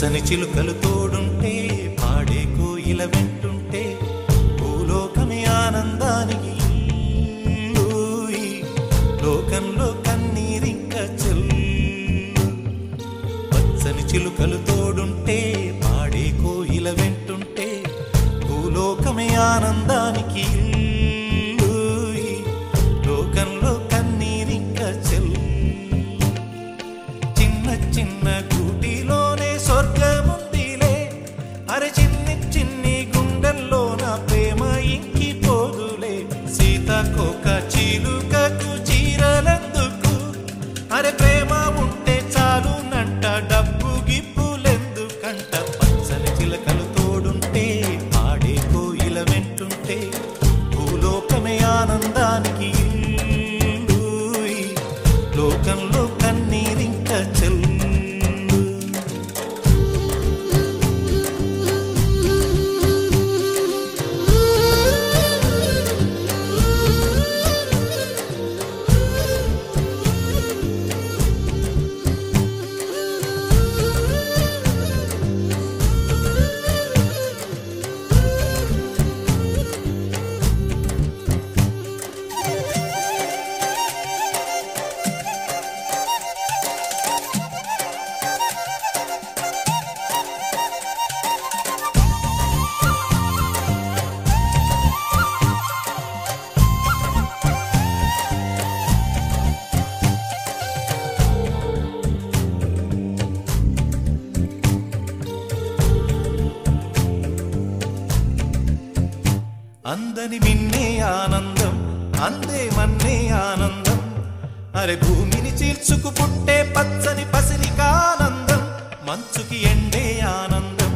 పచ్చని చిలుకలు తోడుంటే పాడే కోయిల వెంటుంటే భూలోకమే ఆనందానికి లోకంలో కన్నీరింక చెల్లు. పచ్చని చిలుకలు తోడుంటే పాడే కోయిల వెంటుంటే భూలోకమే ఆనందానికి లోకంలో కన్నీరింక చెల్లు. చిన్న చిన్న గూటిలోనే స్వర్గముందిలే, అరే చిన్ని చిన్ని గుండెల్లో నా ప్రేమ ఇంకిపోదులే. సీతాకోక చిలుకకు చీరలెందుకు, అరే ప్రేమ ఉంటే చాలునంట, డబ్బు గిప్పులెందుకంట. పచ్చని చిలకలు తోడుంటే పాడే కోయిల వెంటుంటే భూలోకమే ఆనందానికి లోకంలో కన్నీరింక చెల్లు. అందని మిన్నే ఆనందం, అందే మన్నే ఆనందం, అరే భూమిని చీల్చుకు పుట్టే పచ్చని పసిరికానందం, మంచుకి ఎండే ఆనందం.